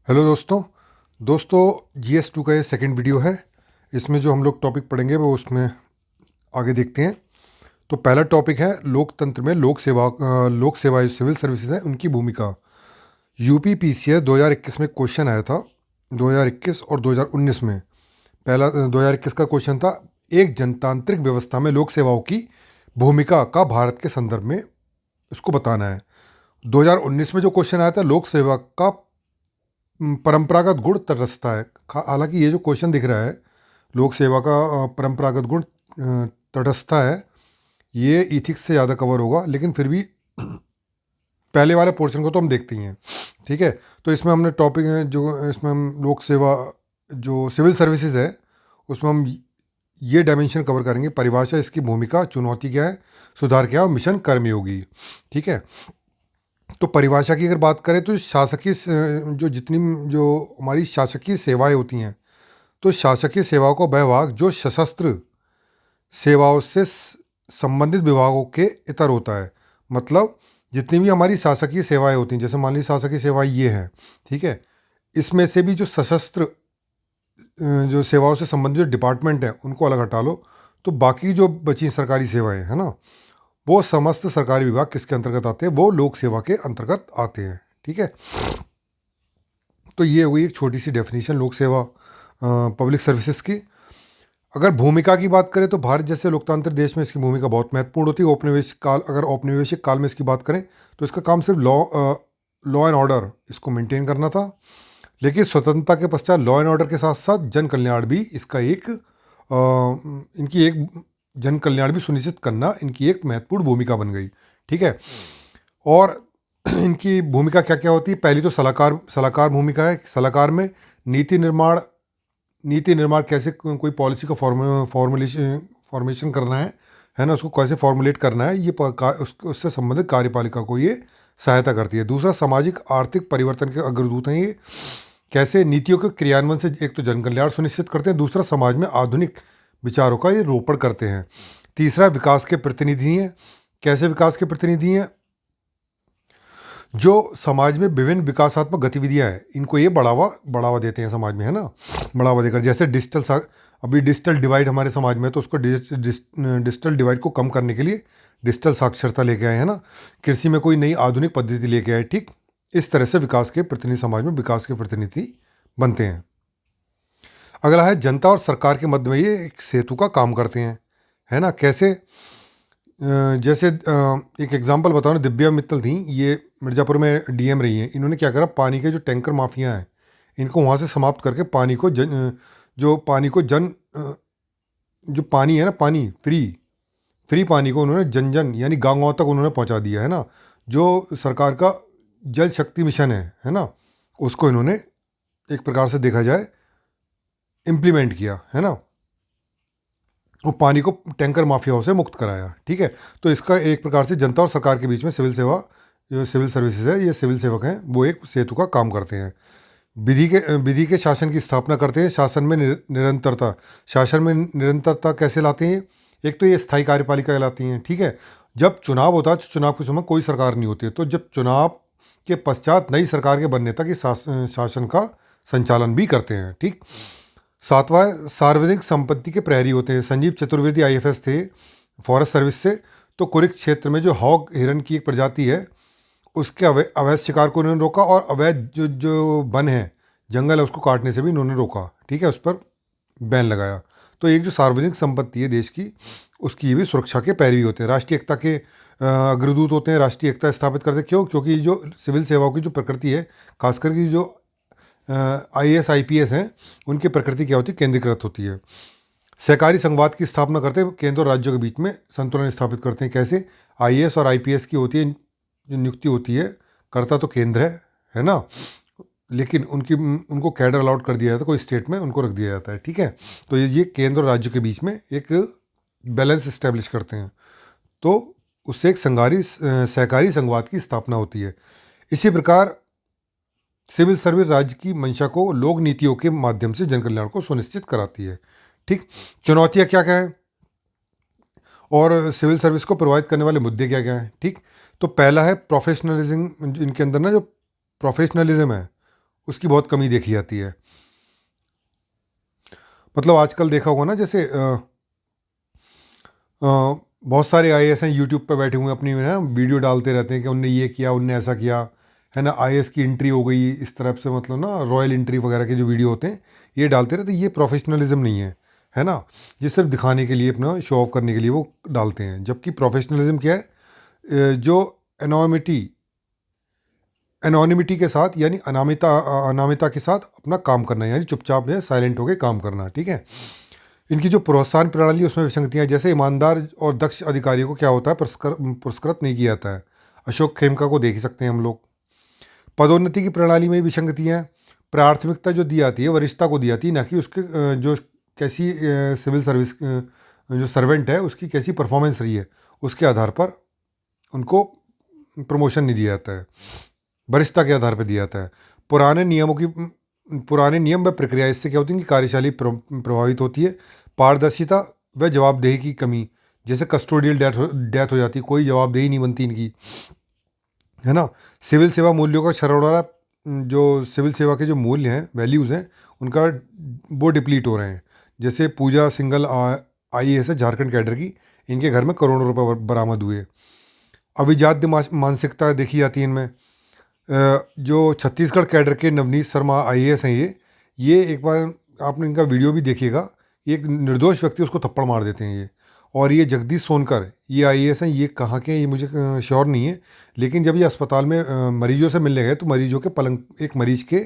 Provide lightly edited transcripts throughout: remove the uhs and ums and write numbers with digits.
Hello दोस्तों। GS2 का ये सेकंड वीडियो है। इसमें जो हम लोग टॉपिक पढ़ेंगे वो उसमें आगे देखते हैं। तो पहला टॉपिक है लोकतंत्र में लोक सेवा जो सिविल सर्विसेज है उनकी भूमिका। यूपी पीसीएस 2021 में क्वेश्चन आया था। 2021 और 2019 में। पहला 2021 का क्वेश्चन था, एक जनतांत्रिक व्यवस्था में लोक सेवाओं की भूमिका का भारत के संदर्भ में इसको बताना है। 2019 में जो क्वेश्चन आया था, लोक सेवा का परंपरागत गुण तटस्थता है। हालांकि ये जो क्वेश्चन दिख रहा है, लोक सेवा का परंपरागत गुण तटस्थता है, ये इथिक्स से ज़्यादा कवर होगा, लेकिन फिर भी पहले वाले पोर्शन को तो हम देखते ही हैं। ठीक है। तो इसमें हमने टॉपिक है जो इसमें हम लोक सेवा जो सिविल सर्विसेज है उसमें हम ये डायमेंशन कवर करेंगे। परिभाषा, इसकी भूमिका, चुनौती क्या है, सुधार क्या है और मिशन कर्मयोगी। ठीक है। तो परिभाषा की अगर बात करें तो जो जितनी जो हमारी शासकीय सेवाएं होती हैं, तो शासकीय सेवाओं का विभाग जो सशस्त्र सेवाओं से संबंधित विभागों के इतर होता है। मतलब जितनी भी हमारी शासकीय सेवाएं होती हैं, जैसे मान लीजिए शासकीय सेवाएं ये हैं, ठीक है, इसमें से भी जो सशस्त्र जो सेवाओं से संबंधित जो डिपार्टमेंट हैं उनको अलग हटा लो, तो बाकी जो बची सरकारी सेवाएं हैं ना, वो समस्त सरकारी विभाग किसके अंतर्गत आते हैं? वो लोक सेवा के अंतर्गत आते हैं। ठीक है। तो ये हुई एक छोटी सी डेफिनेशन लोक सेवा पब्लिक सर्विसेज की। अगर भूमिका की बात करें तो भारत जैसे लोकतांत्रिक देश में इसकी भूमिका बहुत महत्वपूर्ण होती है। औपनिवेशिक काल में इसकी बात करें तो इसका काम सिर्फ लॉ एंड ऑर्डर इसको मेंटेन करना था। लेकिन स्वतंत्रता के पश्चात लॉ एंड ऑर्डर के साथ साथ जन कल्याण भी इसका इनकी एक जन कल्याण भी सुनिश्चित करना इनकी एक महत्वपूर्ण भूमिका बन गई। ठीक है। और इनकी भूमिका क्या क्या होती है? पहली तो सलाहकार भूमिका है। सलाहकार में नीति निर्माण कैसे कोई पॉलिसी का फॉर्मेशन करना है ना, उसको कैसे फॉर्मुलेट करना है, उससे संबंधित कार्यपालिका को ये सहायता करती है। दूसरा, सामाजिक आर्थिक परिवर्तन के अग्रदूत हैं ये। कैसे? नीतियों के क्रियान्वयन से एक तो जन कल्याण सुनिश्चित करते हैं, दूसरा समाज में आधुनिक विचारों का ये रोपण करते हैं। तीसरा, विकास के प्रतिनिधि हैं। कैसे विकास के प्रतिनिधि हैं? जो समाज में विभिन्न विकासात्मक गतिविधियां हैं इनको ये बढ़ावा देते हैं समाज में, है ना। बढ़ावा देकर, जैसे अभी डिजिटल डिवाइड हमारे समाज में है, तो उसको डिजिटल डिवाइड को कम करने के लिए डिजिटल साक्षरता लेके आए, है ना। कृषि में कोई नई आधुनिक पद्धति लेके आए। ठीक, इस तरह से विकास के प्रतिनिधि समाज में विकास के प्रतिनिधि बनते हैं। अगला है जनता और सरकार के मध्य में ये एक सेतु का काम करते हैं, है ना। कैसे? जैसे एक एग्जांपल बताओ ना, दिव्या मित्तल थी, ये मिर्ज़ापुर में डीएम रही हैं। इन्होंने क्या करा, पानी के जो टैंकर माफिया हैं इनको वहाँ से समाप्त करके पानी को जो पानी को जो पानी है ना, पानी फ्री पानी को उन्होंने जन जन यानी गाँव गाँव तक उन्होंने पहुँचा दिया, है ना। जो सरकार का जल शक्ति मिशन है ना, उसको इन्होंने एक प्रकार से देखा जाए इम्प्लीमेंट किया, है ना। वो पानी को टैंकर माफियाओं से मुक्त कराया। ठीक है। तो इसका एक प्रकार से जनता और सरकार के बीच में जो सिविल सर्विसेज है, ये सिविल सेवक हैं, वो एक सेतु का काम करते हैं। विधि के शासन की स्थापना करते हैं। शासन में निरंतरता कैसे लाते हैं? एक तो ये स्थायी कार्यपालिका लाती हैं। ठीक है। जब चुनाव होता है तो चुनाव के समय कोई सरकार नहीं होती है, तो जब चुनाव के पश्चात नई सरकार के बनने तक ये शासन का संचालन भी करते हैं। ठीक। सातवां, सार्वजनिक संपत्ति के प्रहरी होते हैं। संजीव चतुर्वेदी आईएफएस थे फॉरेस्ट सर्विस से। तो कुरिक क्षेत्र में जो हॉग हिरन की एक प्रजाति है उसके अवैध शिकार को उन्होंने रोका, और अवैध जो जो वन है, जंगल है, उसको काटने से भी इन्होंने रोका। ठीक है, उस पर बैन लगाया। तो एक जो सार्वजनिक संपत्ति है देश की, उसकी ये भी सुरक्षा के पैरवी होते हैं। राष्ट्रीय एकता के अग्रदूत होते हैं, राष्ट्रीय एकता स्थापित करते हैं। क्यों? क्योंकि जो सिविल सेवाओं की जो प्रकृति है, खासकर की जो आईएएस आईपीएस हैं, उनकी प्रकृति क्या होती है? केंद्रीकृत होती है। सहकारी संघवाद की स्थापना करते हैं, केंद्र और राज्यों के बीच में संतुलन स्थापित करते हैं। कैसे? आईएएस और आईपीएस की होती है जो नियुक्ति होती है, करता तो केंद्र है ना, लेकिन उनको कैडर अलाउट कर दिया जाता है, कोई स्टेट में उनको रख दिया जाता है। ठीक है। तो ये केंद्र और राज्य के बीच में एक बैलेंस इस्टेब्लिश करते हैं, तो उससे एक सहकारी संघवाद की स्थापना होती है। इसी प्रकार सिविल सर्विस राज्य की मंशा को लोक नीतियों के माध्यम से जन कल्याण को सुनिश्चित कराती है। ठीक। चुनौतियाँ क्या क्या हैं और सिविल सर्विस को प्रभावित करने वाले मुद्दे क्या क्या हैं? ठीक। तो पहला है प्रोफेशनलिज्म। इनके अंदर ना जो प्रोफेशनलिज्म है उसकी बहुत कमी देखी जाती है। मतलब आजकल देखा होगा ना, जैसे बहुत सारे आईएएस हैं यूट्यूब पे बैठे हुए हैं, अपनी ना वीडियो डालते रहते हैं कि उनने ये किया, उनने ऐसा किया, है ना, आईएएस की एंट्री हो गई इस तरफ से, मतलब ना रॉयल एंट्री वगैरह के जो वीडियो होते हैं ये डालते रहते हैं। ये प्रोफेशनलिज्म नहीं है ना। ये सिर्फ दिखाने के लिए, अपना शो ऑफ करने के लिए वो डालते हैं। जबकि प्रोफेशनलिज्म क्या है, जो एनोनिमिटी एनोनिमिटी के साथ, यानी अनामिता के साथ अपना काम करना, यानी चुपचाप में साइलेंट होकर काम करना, ठीक है। इनकी जो प्रोत्साहन प्रणाली है उसमें विसंगतियाँ, जैसे ईमानदार और दक्ष अधिकारियों को क्या होता है, पुरस्कृत नहीं किया जाता है। अशोक खेमका को देख ही सकते हैं हम लोग। पदोन्नति की प्रणाली में भी विसंगतियाँ हैं। प्राथमिकता जो दी जाती है वरिष्ठता को दी जाती है, ना कि उसके जो कैसी सिविल सर्विस जो सर्वेंट है उसकी कैसी परफॉर्मेंस रही है उसके आधार पर उनको प्रमोशन नहीं दिया जाता है, वरिष्ठता के आधार पर दिया जाता है। पुराने नियम व प्रक्रिया, इससे क्या होती है कि कार्यशैली प्रभावित होती है। पारदर्शिता व जवाबदेही की कमी, जैसे कस्टोडियल डेथ हो जाती है, कोई जवाबदेही नहीं बनती इनकी, है ना। सिविल सेवा मूल्यों का छरौड़ा, जो सिविल सेवा के जो मूल्य हैं, वैल्यूज़ हैं, उनका वो डिप्लीट हो रहे हैं। जैसे पूजा सिंगल आईएएस है झारखंड कैडर की, इनके घर में करोड़ों रुपए बरामद हुए। अभिजात्य मानसिकता देखी जाती है इनमें। जो छत्तीसगढ़ कैडर के नवनीत शर्मा आईएएस हैं, ये एक बार आपने इनका वीडियो भी देखिएगा। ये एक निर्दोष व्यक्ति उसको थप्पड़ मार देते हैं ये। और ये जगदीश सोनकर, ये आईएएस हैं, ये कहाँ के हैं ये मुझे श्योर नहीं है। लेकिन जब ये अस्पताल में मरीजों से मिलने गए तो मरीजों के पलंग, एक मरीज के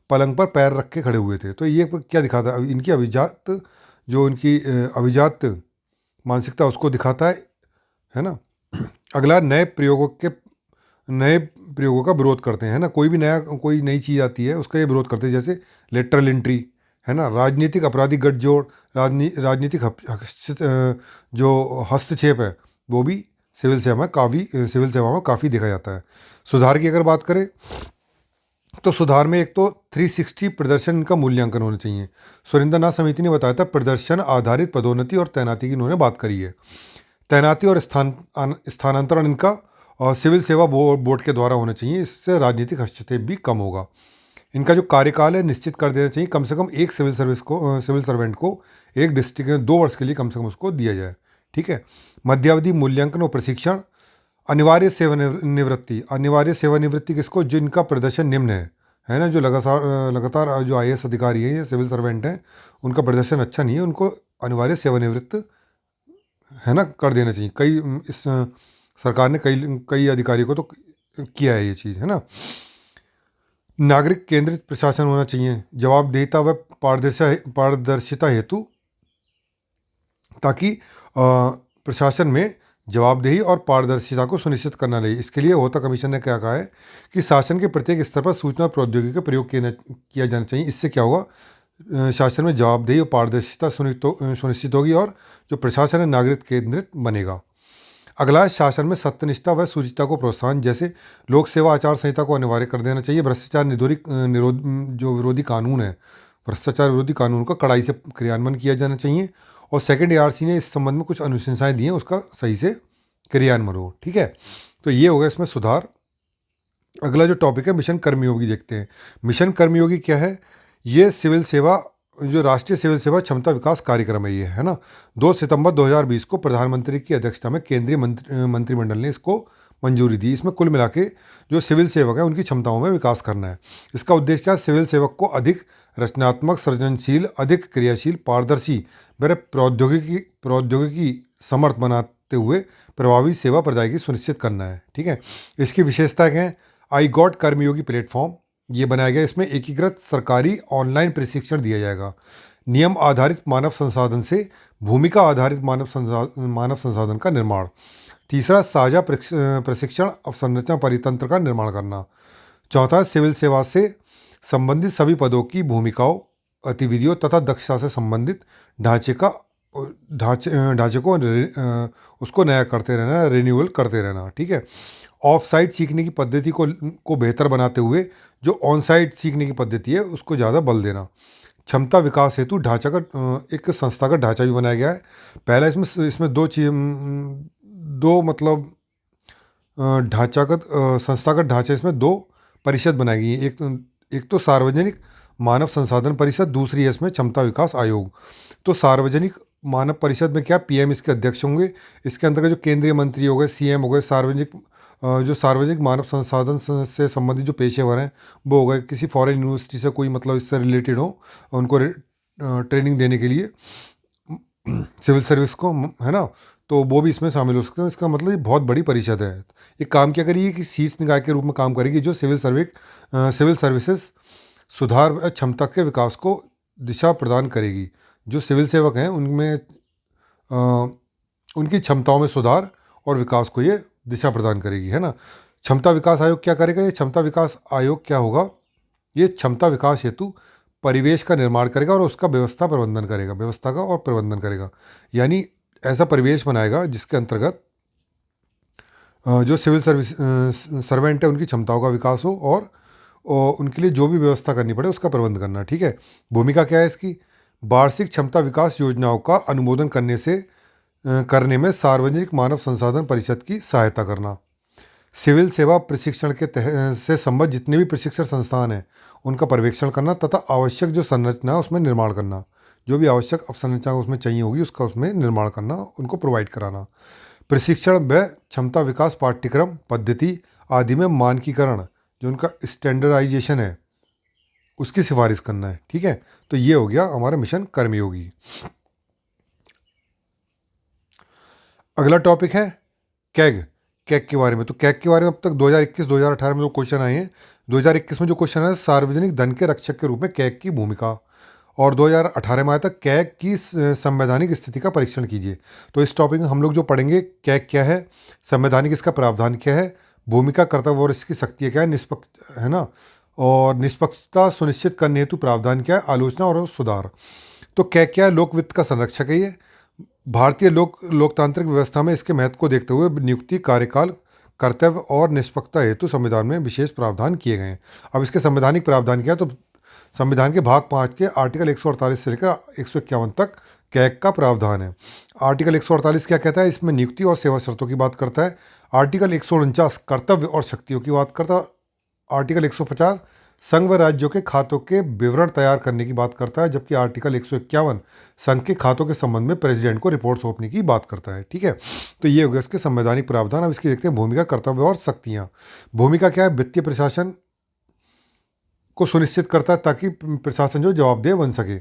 पलंग पर पैर रख के खड़े हुए थे। तो ये क्या दिखाता है, इनकी अभिजात, जो इनकी अभिजात मानसिकता उसको दिखाता है ना। अगला, नए प्रयोगों का विरोध करते हैं ना। कोई नई चीज़ आती है उसका ये विरोध करते हैं, जैसे लेटरल एंट्री, है ना। राजनीतिक आपराधिक गठजोड़, राजनीतिक जो हस्तक्षेप है वो भी सिविल सेवा में काफ़ी देखा जाता है। सुधार की अगर बात करें तो सुधार में एक तो 360 प्रदर्शन का मूल्यांकन होना चाहिए। सुरेंद्र नाथ समिति ने बताया था प्रदर्शन आधारित पदोन्नति और तैनाती की उन्होंने बात करी है। तैनाती और स्थानांतरण इनका और सिविल सेवा बोर्ड के द्वारा होना चाहिए। इससे राजनीतिक हस्तक्षेप भी कम होगा। इनका जो कार्यकाल है निश्चित कर देना चाहिए, कम से कम एक सिविल सर्वेंट को एक डिस्ट्रिक्ट में 2 वर्ष के लिए कम से कम उसको दिया जाए, ठीक है। मध्यावधि मूल्यांकन और प्रशिक्षण। अनिवार्य सेवानिवृत्ति किसको, जिनका प्रदर्शन निम्न है ना, जो लगातार जो आईएएस अधिकारी हैं या सिविल सर्वेंट हैं उनका प्रदर्शन अच्छा नहीं है, उनको अनिवार्य सेवानिवृत्त, है ना, कर देना चाहिए। इस सरकार ने कई अधिकारियों को तो किया है ये चीज़, है ना। नागरिक केंद्रित प्रशासन होना चाहिए, जवाबदेहिता व पारदर्शिता हेतु, ताकि प्रशासन में जवाबदेही और पारदर्शिता को सुनिश्चित करना चाहिए। इसके लिए होता कमीशन ने क्या कहा है कि शासन के प्रत्येक स्तर पर सूचना प्रौद्योगिकी का प्रयोग किया जाना चाहिए। इससे क्या होगा, शासन में जवाबदेही और पारदर्शिता सुनिश्चित होगी और जो प्रशासन है नागरिक केंद्रित बनेगा। अगला है शासन में सत्यनिष्ठा व शुचिता को प्रोत्साहन, जैसे लोक सेवा आचार संहिता को अनिवार्य कर देना चाहिए। भ्रष्टाचार जो विरोधी कानून है, भ्रष्टाचार विरोधी कानून का कड़ाई से क्रियान्वयन किया जाना चाहिए। और सेकंड एआरसी ने इस संबंध में कुछ अनुशंसाएं दी हैं, उसका सही से क्रियान्वयन हो, ठीक है। तो ये होगा इसमें सुधार। अगला जो टॉपिक है मिशन कर्मयोगी देखते हैं। मिशन कर्मयोगी क्या है, ये सिविल सेवा, जो राष्ट्रीय सिविल सेवा क्षमता विकास कार्यक्रम है ये, है ना। 2 सितंबर 2020 को प्रधानमंत्री की अध्यक्षता में केंद्रीय मंत्रिमंडल ने इसको मंजूरी दी। इसमें कुल मिला के जो सिविल सेवक है उनकी क्षमताओं में विकास करना है। इसका उद्देश्य क्या है, सिविल सेवक को अधिक रचनात्मक, सृजनशील, अधिक क्रियाशील, पारदर्शी व प्रौद्योगिकी समर्थ बनाते हुए प्रभावी सेवा प्रदायगी सुनिश्चित करना है, ठीक है। इसकी विशेषता क्या है, आई गॉट कर्मयोगी प्लेटफॉर्म ये बनाया गया। इसमें एकीकृत सरकारी ऑनलाइन प्रशिक्षण दिया जाएगा। नियम आधारित मानव संसाधन से भूमिका आधारित मानव संसाधन का निर्माण। तीसरा, साझा प्रशिक्षण अवसंरचना परितंत्र का निर्माण करना। चौथा, सिविल सेवा से संबंधित सभी पदों की भूमिकाओं, गतिविधियों तथा दक्षता से संबंधित ढांचे को उसको नया करते रहना, रिन्यूअल करते रहना, ठीक है। ऑफ साइट सीखने की पद्धति को बेहतर बनाते हुए जो ऑन साइट सीखने की पद्धति है उसको ज़्यादा बल देना। क्षमता विकास हेतु एक संस्थागत ढांचा भी बनाया गया है। पहला इसमें दो मतलब संस्थागत ढांचे, इसमें 2 परिषद बनाई गई हैं। एक तो सार्वजनिक मानव संसाधन परिषद, दूसरी है इसमें क्षमता विकास आयोग। तो सार्वजनिक मानव परिषद में क्या, पीएम इसके अध्यक्ष होंगे। इसके अंतर्गत जो केंद्रीय मंत्री हो गए, सीएम हो गए, जो सार्वजनिक मानव संसाधन से संबंधित जो पेशेवर हैं वो हो गए, किसी फॉरेन यूनिवर्सिटी से कोई मतलब इससे रिलेटेड हो, उनको ट्रेनिंग देने के लिए सिविल सर्विस को, है ना, तो वो भी इसमें शामिल हो सकते हैं। इसका मतलब ये बहुत बड़ी परिषद है। ये काम क्या करेगी कि शीर्ष निकाय के रूप में काम करेगी, जो सिविल सर्विसेज सुधार व क्षमता के विकास को दिशा प्रदान करेगी। जो सिविल सेवक हैं उनमें उनकी क्षमताओं में सुधार और विकास को ये दिशा प्रदान करेगी, है ना। क्षमता विकास आयोग क्या करेगा, ये क्षमता विकास आयोग क्या होगा, ये क्षमता विकास हेतु परिवेश का निर्माण करेगा और उसका व्यवस्था का और प्रबंधन करेगा। यानी ऐसा परिवेश बनाएगा जिसके अंतर्गत जो सिविल सर्विस सर्वेंट है उनकी क्षमताओं का विकास हो और उनके लिए जो भी व्यवस्था करनी पड़े उसका प्रबंध करना। ठीक है। भूमिका क्या है इसकी, वार्षिक क्षमता विकास योजनाओं का अनुमोदन करने में सार्वजनिक मानव संसाधन परिषद की सहायता करना। सिविल सेवा प्रशिक्षण से संबद्ध जितने भी प्रशिक्षण संस्थान हैं उनका पर्यवेक्षण करना तथा आवश्यक जो संरचना है उसमें निर्माण करना। जो भी आवश्यक अवसंरचना उसमें चाहिए होगी उसका उसमें निर्माण करना, उनको प्रोवाइड कराना। प्रशिक्षण व क्षमता विकास पाठ्यक्रम पद्धति आदि में मानकीकरण, जो उनका स्टैंडर्डाइजेशन है उसकी सिफारिश करना है। ठीक है। तो ये हो गया हमारा मिशन कर्मयोगी। अगला टॉपिक है कैग के बारे में। तो कैग के बारे में अब तक 2021-2018 में जो क्वेश्चन आए हैं, 2021 में जो क्वेश्चन है सार्वजनिक धन के रक्षक के रूप में कैग की भूमिका, और 2018 में आया था कैग की संवैधानिक स्थिति का परीक्षण कीजिए। तो इस टॉपिक में हम लोग जो पढ़ेंगे, कैग क्या है, संवैधानिक इसका प्रावधान क्या है, भूमिका, कर्तव्य और इसकी शक्तियाँ क्या है, निष्पक्ष, है ना, और निष्पक्षता सुनिश्चित करने हेतु प्रावधान क्या है, आलोचना और सुधार। तो कैग क्या है, लोक वित्त का संरक्षक है। ये भारतीय लोकतांत्रिक व्यवस्था में इसके महत्व को देखते हुए नियुक्ति, कार्यकाल, कर्तव्य और निष्पक्षता हेतु संविधान में विशेष प्रावधान किए गए हैं। अब इसके संवैधानिक प्रावधान क्या है, तो संविधान के भाग 5 के आर्टिकल 148 से लेकर 151 तक कैग का प्रावधान है। आर्टिकल 148 क्या कहता है, इसमें नियुक्ति और सेवा शर्तों की बात करता है। आर्टिकल 149 कर्तव्य और शक्तियों की बात करता है। आर्टिकल 150 संघ व राज्यों के खातों के विवरण तैयार करने की बात करता है, जबकि आर्टिकल 151 संघ के खातों के संबंध में प्रेसिडेंट को रिपोर्ट सौंपने की बात करता है। ठीक है। तो ये हो गया इसके संवैधानिक प्रावधान। अब इसकी देखते हैं भूमिका, कर्तव्य और शक्तियाँ। भूमिका क्या है, वित्तीय प्रशासन को सुनिश्चित करता है ताकि प्रशासन जो जवाबदेह बन सके।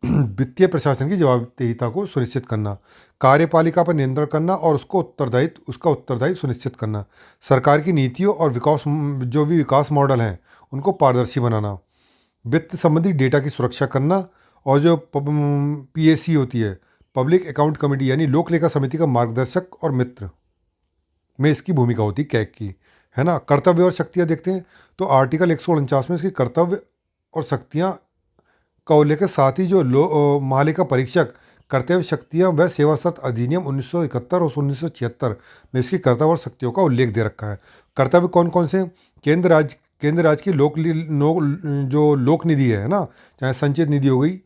वित्तीय प्रशासन की जवाबदेहिता को सुनिश्चित करना, कार्यपालिका पर नियंत्रण करना और उसका उत्तरदायित्व सुनिश्चित करना, सरकार की नीतियों और जो भी विकास मॉडल हैं उनको पारदर्शी बनाना, वित्त संबंधी डेटा की सुरक्षा करना, और जो पीएसी होती है, पब्लिक अकाउंट कमेटी, यानी लोक लेखा समिति का मार्गदर्शक और मित्र में इसकी भूमिका होती है कैग की, है ना। कर्तव्य और शक्तियाँ देखते हैं। तो आर्टिकल 149 में इसकी कर्तव्य और शक्तियाँ का उल्लेख है, साथ ही जो महालेखा परीक्षक कर्तव्य, शक्तियाँ व सेवा शर्त अधिनियम 1971 और 1976 में इसकी कर्तव्य और शक्तियों का उल्लेख दे रखा है। कर्तव्य कौन कौन से, केंद्र राज्य की जो लोक निधि है ना, चाहे संचित निधि हो गई,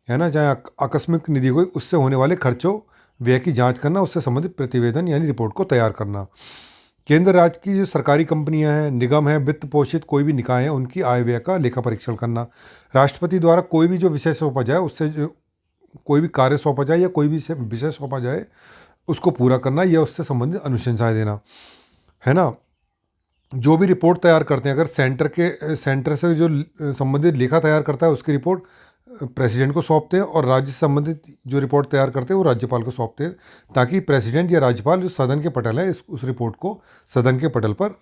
है ना, चाहे आकस्मिक निधि हो गई, उससे होने वाले खर्चों व्यय की जांच करना, उससे संबंधित प्रतिवेदन यानी रिपोर्ट को तैयार करना। केंद्र राज्य की जो सरकारी कंपनियां हैं, निगम है, वित्त पोषित कोई भी निकाय है, उनकी आय व्यय का लेखा परीक्षण करना। राष्ट्रपति द्वारा कोई भी जो विषय सौंपा जाए, उससे जो कोई भी कार्य सौंपा जाए या कोई भी विषय सौंपा जाए उसको पूरा करना या उससे संबंधित अनुशंसाएं देना, है ना। जो भी रिपोर्ट तैयार करते हैं, अगर सेंटर से जो संबंधित लेखा तैयार करता है उसकी रिपोर्ट प्रेसिडेंट को सौंपते हैं, और राज्य से संबंधित जो रिपोर्ट तैयार करते हैं वो राज्यपाल को सौंपते हैं, ताकि प्रेसिडेंट या राज्यपाल जो सदन के पटल है उस रिपोर्ट को सदन के पटल पर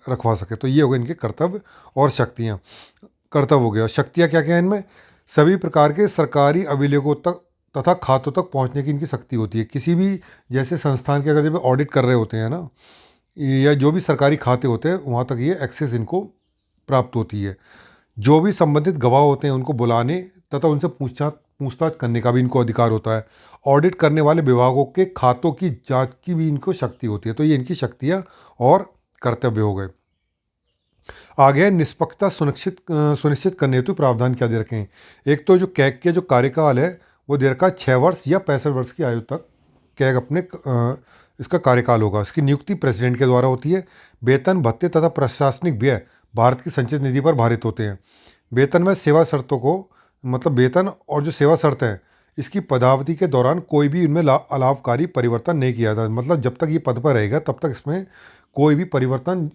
रखवा सके। तो ये हो गए इनके कर्तव्य और शक्तियाँ। कर्तव्य हो गया। शक्तियाँ क्या क्या है इनमें, सभी प्रकार के सरकारी अभिलेखों तक तथा खातों तक पहुँचने की इनकी शक्ति होती है। किसी भी जैसे संस्थान के अगर जब ऑडिट कर रहे होते हैं ना, या जो भी सरकारी खाते होते हैं वहाँ तक ये एक्सेस इनको प्राप्त होती है। जो भी संबंधित गवाह होते हैं उनको बुलाने तथा उनसे पूछताछ करने का भी इनको अधिकार होता है। ऑडिट करने वाले विभागों के खातों की जांच की भी इनको शक्ति होती है। तो ये इनकी शक्तियाँ और कर्तव्य हो गए। आगे निष्पक्षता सुनिश्चित करने हेतु प्रावधान क्या दे रखे हैं। एक तो जो कैग के जो कार्यकाल है वो दे रखा है 6 वर्ष या 65 वर्ष की आयु तक कैग अपने इसका कार्यकाल होगा। इसकी नियुक्ति प्रेसिडेंट के द्वारा होती है। वेतन, भत्ते तथा प्रशासनिक व्यय भारत की संचित निधि पर भारित होते हैं। वेतन में सेवा शर्तों को, मतलब वेतन और जो सेवा शर्त है, इसकी पदावधि के दौरान कोई भी इनमें अलाभकारी परिवर्तन नहीं किया जाता। मतलब जब तक ये पद पर रहेगा तब तक इसमें कोई भी परिवर्तन,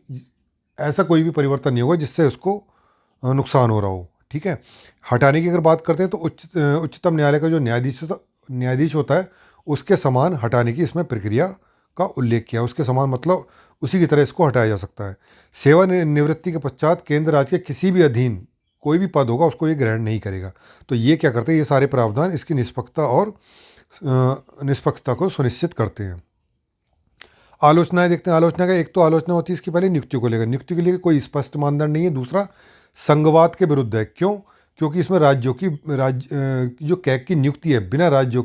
ऐसा कोई भी परिवर्तन नहीं होगा जिससे उसको नुकसान हो रहा हो। ठीक है। हटाने की अगर बात करते हैं तो उच्चतम न्यायालय का जो न्यायाधीश होता है उसके समान हटाने की इसमें प्रक्रिया का उल्लेख किया। उसके समान मतलब उसी की तरह इसको हटाया जा सकता है। सेवानिवृत्ति के पश्चात केंद्र राज्य के किसी भी अधीन कोई भी पद होगा उसको ये ग्रहण नहीं करेगा। तो ये क्या करते हैं, ये सारे प्रावधान इसकी निष्पक्षता को सुनिश्चित करते हैं। आलोचनाएं देखते हैं। आलोचना का एक तो आलोचना होती है इसकी पहले नियुक्ति को लेकर। नियुक्ति के लिए कोई स्पष्ट मानदंड नहीं है। दूसरा, संघवाद के विरुद्ध है। क्यों? क्योंकि इसमें जो कैग की नियुक्ति है बिना राज्यों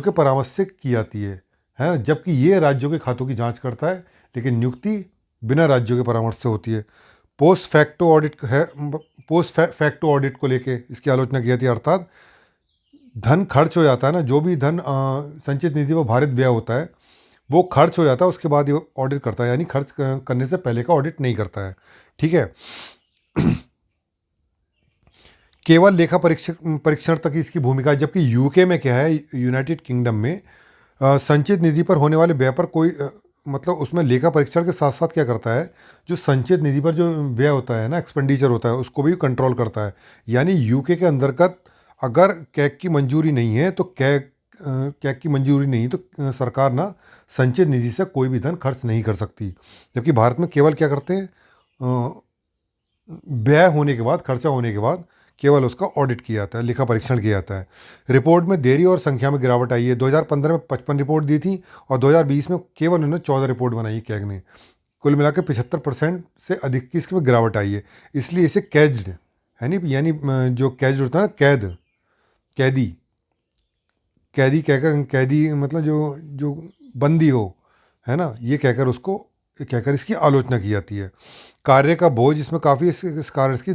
के परामर्श से की जाती है, जबकि ये राज्यों के खातों की जांच करता है, लेकिन नियुक्ति बिना राज्यों के परामर्श से होती है। पोस्ट फैक्टो ऑडिट को लेके इसकी आलोचना की जाती है। अर्थात धन खर्च हो जाता है ना, जो भी धन संचित निधि पर भारित व्यय होता है वो खर्च हो जाता है, उसके बाद ये ऑडिट करता है, यानी खर्च करने से पहले का ऑडिट नहीं करता है। ठीक है। केवल लेखा परीक्षण तक इसकी भूमिका है। जबकि यूके में क्या है, यूनाइटेड किंगडम में संचित निधि पर होने वाले व्यय पर कोई मतलब उसमें लेखा परीक्षण के साथ साथ क्या करता है, जो संचित निधि पर जो व्यय होता है ना, एक्सपेंडिचर होता है, उसको भी कंट्रोल करता है। यानी यूके के अंतर्गत अगर कैग की मंजूरी नहीं है तो कैग की मंजूरी नहीं तो सरकार ना संचित निधि से कोई भी धन खर्च नहीं कर सकती। जबकि भारत में केवल क्या करते हैं, व्यय होने के बाद, खर्चा होने के बाद केवल उसका ऑडिट किया जाता है, लेखा परीक्षण किया जाता है। रिपोर्ट में देरी और संख्या में गिरावट आई है। 2015 में 55 रिपोर्ट दी थी और 2020 में केवल उन्होंने 14 रिपोर्ट बनाई है कैग ने। कुल मिलाकर 75% से अधिक की इसमें गिरावट आई है। इसलिए इसे कैज्ड है नहीं, यानी जो कैज्ड होता है ना, कैदी कैदी कहकर, कैदी मतलब जो जो बंदी हो, है ना, ये कहकर इसकी आलोचना की जाती है। कार्य का बोझ इसमें काफ़ी, इस कारण इसकी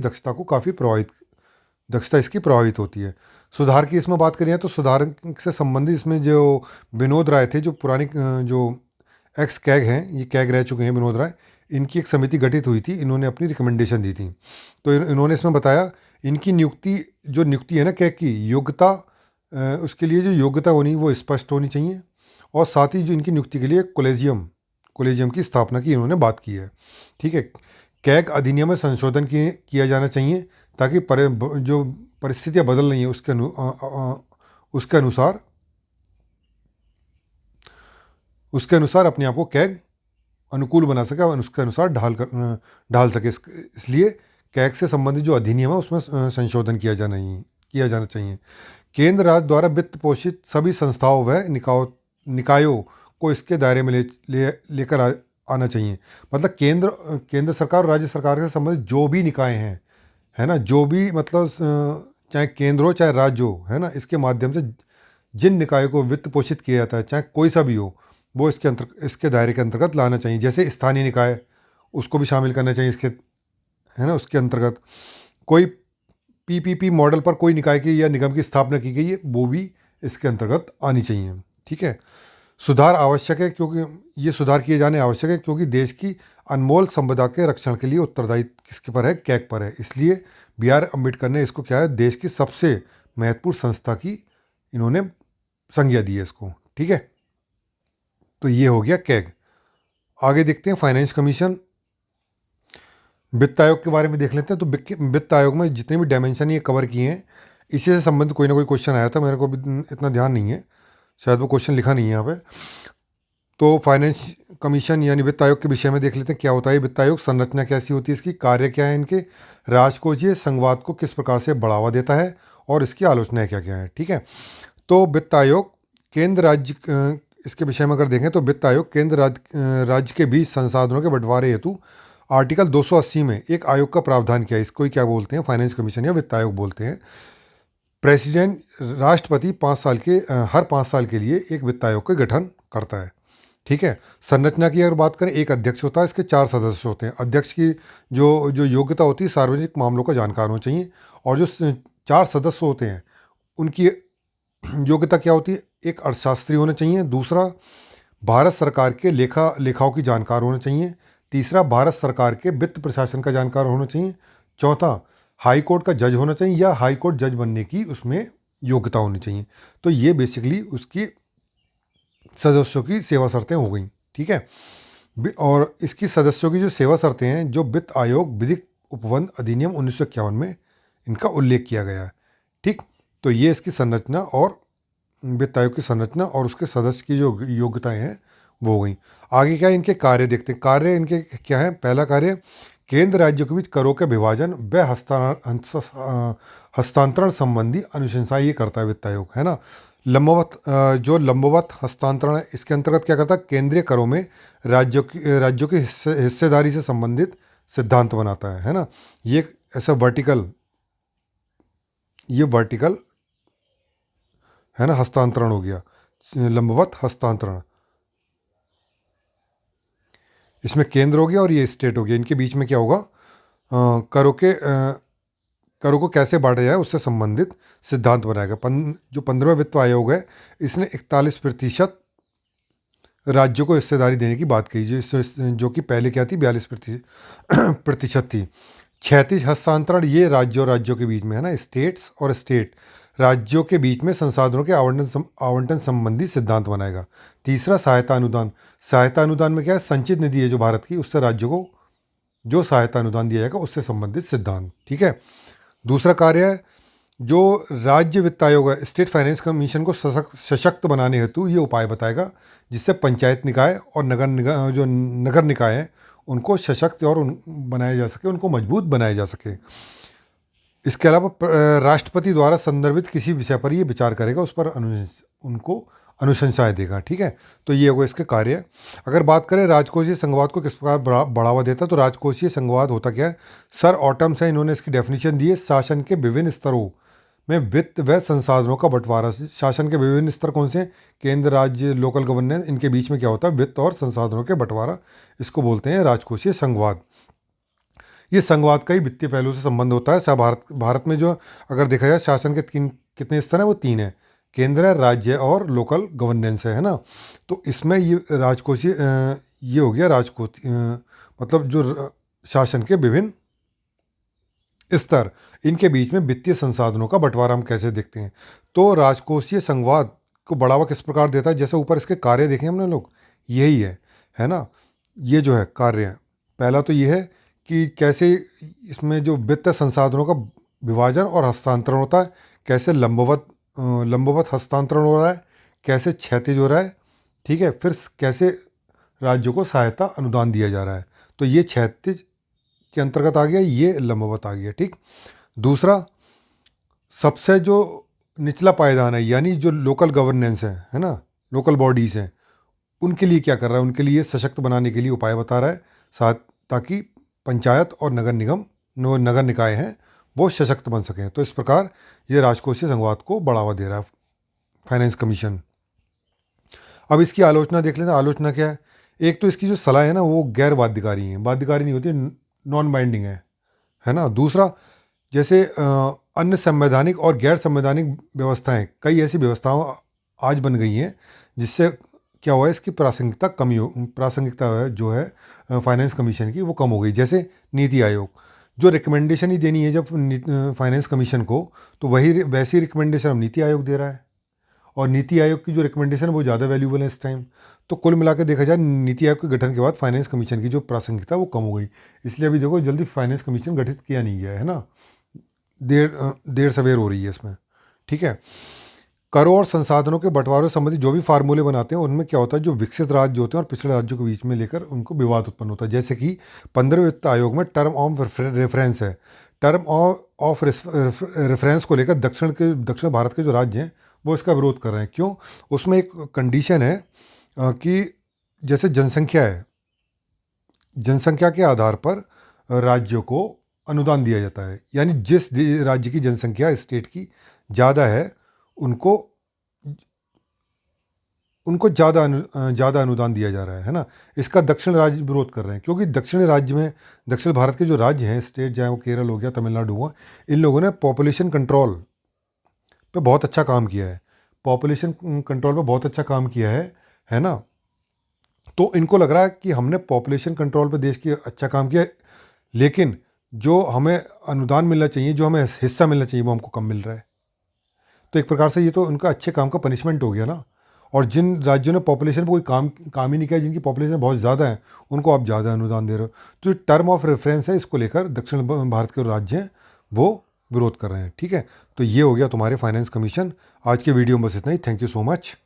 दक्षता इसकी प्रभावित होती है। सुधार की इसमें बात करें तो सुधार से संबंधित इसमें जो विनोद राय थे, जो पुरानी जो एक्स कैग हैं, ये कैग रह चुके हैं विनोद राय, इनकी एक समिति गठित हुई थी। इन्होंने अपनी रिकमेंडेशन दी थी। तो इन्होंने इसमें बताया इनकी नियुक्ति है ना कैग की योग्यता, उसके लिए जो योग्यता होनी वो स्पष्ट होनी चाहिए। और साथ ही जो इनकी नियुक्ति के लिए कोलेजियम की स्थापना की इन्होंने बात की है। ठीक है। कैग अधिनियम में संशोधन किया जाना चाहिए ताकि जो परिस्थितियाँ बदल रही हैं उसके अनुसार अपने आप को कैग अनुकूल बना सके और उसके अनुसार ढाल सके। इसलिए कैग से संबंधित जो अधिनियम है उसमें संशोधन किया जाना चाहिए। केंद्र राज्य द्वारा वित्त पोषित सभी संस्थाओं व निकायों को इसके दायरे में लेकर आना चाहिए। मतलब केंद्र सरकार और राज्य सरकार से संबंधित जो भी निकाय हैं, है ना, जो भी मतलब चाहे केंद्र हो चाहे राज्य हो, है ना, इसके माध्यम से जिन निकायों को वित्त पोषित किया जाता है, चाहे कोई सा भी हो, वो इसके दायरे के अंतर्गत लाना चाहिए। जैसे स्थानीय निकाय, उसको भी शामिल करना चाहिए इसके, है ना, उसके अंतर्गत। कोई पीपीपी मॉडल पर कोई निकाय की या निगम की स्थापना की गई है, वो भी इसके अंतर्गत आनी चाहिए। ठीक है। सुधार आवश्यक है क्योंकि ये सुधार किए जाने आवश्यक है क्योंकि देश की अनमोल संपदा के रक्षण के लिए उत्तरदायित्व किसके पर है, कैग पर है। इसलिए B.R. अम्बेडकर ने इसको क्या है, देश की सबसे महत्वपूर्ण संस्था की इन्होंने संज्ञा दी है इसको। ठीक है। तो ये हो गया कैग। आगे देखते हैं फाइनेंस कमीशन, वित्त आयोग के बारे में देख लेते हैं। तो वित्त आयोग में जितने भी डायमेंशन ये कवर किए हैं, इसी से संबंधित कोई ना कोई क्वेश्चन आया था, मेरे को भी इतना ध्यान नहीं है, शायद वो क्वेश्चन लिखा नहीं है यहाँ पे। तो फाइनेंस कमीशन यानी वित्त आयोग के विषय में देख लेते हैं क्या होता है वित्त आयोग, संरचना कैसी होती है इसकी, कार्य क्या है इनके, राजकोषीय संवाद को किस प्रकार से बढ़ावा देता है और इसकी आलोचनाएं क्या क्या है। ठीक है। तो वित्त आयोग केंद्र राज्य, इसके विषय में अगर देखें तो वित्त आयोग केंद्र राज्य के बीच संसाधनों के बंटवारे हेतु आर्टिकल 280 में एक आयोग का प्रावधान किया है। इसको ही क्या बोलते हैं, फाइनेंस कमीशन या वित्त आयोग बोलते हैं। प्रेसिडेंट राष्ट्रपति हर 5 साल के लिए एक वित्त आयोग का गठन करता है। ठीक है। संरचना की अगर बात करें, एक अध्यक्ष होता है, इसके 4 सदस्य होते हैं। अध्यक्ष की जो योग्यता होती है, सार्वजनिक मामलों का जानकार होना चाहिए। और जो 4 सदस्य होते हैं उनकी योग्यता क्या होती है, एक अर्थशास्त्री होना चाहिए, दूसरा भारत सरकार के लेखाओं की जानकार होना चाहिए, तीसरा, भारत सरकार के वित्त प्रशासन का जानकार होना चाहिए। चौथा, हाई कोर्ट का जज होना चाहिए या हाई कोर्ट जज बनने की उसमें योग्यता होनी चाहिए। तो ये बेसिकली उसकी सदस्यों की सेवा शर्तें हो गई। ठीक है। और इसकी सदस्यों की जो सेवा शर्तें हैं, जो वित्त आयोग विधिक उपबंध अधिनियम 1951 में इनका उल्लेख किया गया है। ठीक। तो ये इसकी संरचना और वित्त आयोग की संरचना और उसके सदस्य की जो योग्यताएं हैं वो हो गई। आगे क्या है, इनके कार्य देखते हैं। कार्य इनके क्या है? पहला कार्य, केंद्र राज्यों के बीच करों के विभाजन व हस्तांतरण संबंधी अनुशंसा ये करता है वित्त आयोग, है ना। जो लंबवत हस्तांतरण है, इसके अंतर्गत क्या करता है? केंद्रीय करों में राज्यों की हिस्सेदारी से संबंधित सिद्धांत बनाता है ना। ये ऐसा वर्टिकल है ना हस्तांतरण हो गया, लंबवत हस्तांतरण। इसमें केंद्र हो गया और ये स्टेट हो गया। इनके बीच में क्या होगा? करों को कैसे बांटा जाए उससे संबंधित सिद्धांत बनाएगा। जो 15वां वित्त आयोग है, इसने 41% राज्यों को हिस्सेदारी देने की बात कही, जो कि पहले क्या थी? 42% थी। 36 हस्तांतरण, ये राज्यों के बीच में है ना, स्टेट्स और स्टेट राज्यों के बीच में संसाधनों के आवंटन संबंधी सिद्धांत बनाएगा। तीसरा, सहायता अनुदान। सहायता अनुदान में क्या है? संचित निधि है जो भारत की, उससे राज्यों को जो सहायता अनुदान दिया जाएगा उससे संबंधित सिद्धांत। ठीक है। दूसरा कार्य है, जो राज्य वित्त आयोग है, स्टेट फाइनेंस कमीशन को सशक्त बनाने हेतु ये उपाय बताएगा, जिससे पंचायत निकाय और नगर निकाय हैं उनको सशक्त और बनाया जा सके, उनको मजबूत बनाया जा सके। इसके अलावा राष्ट्रपति द्वारा संदर्भित किसी विषय पर ये विचार करेगा, उस पर उनको अनुशंसाएं देगा। ठीक है। तो ये होगा इसके कार्य। अगर बात करें राजकोषीय संघवाद को किस प्रकार बढ़ावा देता है, तो राजकोषीय संघवाद होता क्या है? सर ऑटम्स है, इन्होंने इसकी डेफिनेशन दी है। शासन के विभिन्न स्तरों में वित्त व संसाधनों का बंटवारा। शासन के विभिन्न स्तर कौन से हैं? केंद्र, राज्य, लोकल गवर्नेंस। इनके बीच में क्या होता है? वित्त और संसाधनों के बंटवारा। इसको बोलते हैं राजकोषीय संघवाद। ये संघवाद का ही वित्तीय पहलू से संबंध होता है। भारत में जो अगर देखा जाए शासन के कितने स्तर हैं? वो 3 है। केंद्र, राज्य और लोकल गवर्नेंस है ना। तो इसमें ये राजकोषीय ये हो गया मतलब जो शासन के विभिन्न स्तर, इनके बीच में वित्तीय संसाधनों का बंटवारा हम कैसे देखते हैं। तो राजकोषीय संघवाद को बढ़ावा किस प्रकार देता है? जैसे ऊपर इसके कार्य देखें हमने लोग, यही है ना। ये जो है कार्य है, पहला तो ये है कि कैसे इसमें जो वित्त संसाधनों का विभाजन और हस्तांतरण होता है, कैसे लंबवत हस्तांतरण हो रहा है, कैसे क्षैतिज हो रहा है। ठीक है। फिर कैसे राज्यों को सहायता अनुदान दिया जा रहा है। तो ये क्षैतिज के अंतर्गत आ गया, ये लंबवत आ गया। ठीक। दूसरा, सबसे जो निचला पायदान है, यानी जो लोकल गवर्नेंस है ना, लोकल बॉडीज़ हैं, उनके लिए क्या कर रहा है? उनके लिए सशक्त बनाने के लिए उपाय बता रहा है, साथ ताकि पंचायत और नगर निकाय हैं वो सशक्त बन सकें। तो इस प्रकार ये राजकोषीय संघवाद को बढ़ावा दे रहा है फाइनेंस कमीशन। अब इसकी आलोचना देख लेना। आलोचना क्या है? एक तो इसकी जो सलाह है ना, वो गैर बाध्यकारी है, बाध्यकारी नहीं होती, नॉन बाइंडिंग है ना। दूसरा, जैसे अन्य संवैधानिक और गैर संवैधानिक व्यवस्थाएं, कई ऐसी व्यवस्थाएं आज बन गई हैं जिससे क्या हुआ है, इसकी प्रासंगिकता जो है फाइनेंस कमीशन की, वो कम हो गई। जैसे नीति आयोग, जो रिकमेंडेशन ही देनी है जब फाइनेंस कमीशन को, तो वैसी रिकमेंडेशन अब नीति आयोग दे रहा है, और नीति आयोग की जो रिकमेंडेशन वो ज़्यादा वैल्यूबल है इस टाइम। तो कुल मिलाकर देखा जाए, नीति आयोग के गठन के बाद फाइनेंस कमीशन की जो प्रासंगिकता वो कम हो गई। इसलिए अभी देखो जल्दी फाइनेंस कमीशन गठित किया नहीं गया है ना, देर सवेर हो रही है इसमें। ठीक है। करों और संसाधनों के बंटवारे संबंधी जो भी फार्मूले बनाते हैं, उनमें क्या होता है, जो विकसित राज्य होते हैं और पिछड़े राज्यों के बीच में लेकर उनको विवाद उत्पन्न होता है। जैसे कि 15वें वित्त आयोग में टर्म ऑफ रेफरेंस है। टर्म ऑफ रेफरेंस को लेकर दक्षिण भारत के जो राज्य हैं वो इसका विरोध कर रहे हैं। क्यों? उसमें एक कंडीशन है कि जैसे जनसंख्या के आधार पर राज्यों को अनुदान दिया जाता है, यानी जिस राज्य की जनसंख्या स्टेट की ज़्यादा है उनको ज़्यादा अनुदान दिया जा रहा है ना। इसका दक्षिण राज्य विरोध कर रहे हैं, क्योंकि दक्षिण भारत के जो राज्य हैं स्टेट, चाहे वो केरल हो गया, तमिलनाडु हुआ, इन लोगों ने पॉपुलेशन कंट्रोल पे बहुत अच्छा काम किया है। है ना। तो इनको लग रहा है कि हमने पॉपुलेशन कंट्रोल पे देश की अच्छा काम किया, लेकिन जो हमें अनुदान मिलना चाहिए, जो हमें हिस्सा मिलना चाहिए, वो हमको कम मिल रहा है। तो एक प्रकार से ये तो उनका अच्छे काम का पनिशमेंट हो गया ना। और जिन राज्यों ने पॉपुलेशन पर कोई काम ही नहीं किया, जिनकी पॉपुलेशन बहुत ज़्यादा है, उनको आप ज़्यादा अनुदान दे रहे हो। तो जो टर्म ऑफ रेफरेंस है, इसको लेकर दक्षिण भारत के राज्य हैं वो विरोध कर रहे हैं। ठीक है, तो ये हो गया तुम्हारे फाइनेंस कमीशन। आज के वीडियो में बस इतना ही। Thank you so much.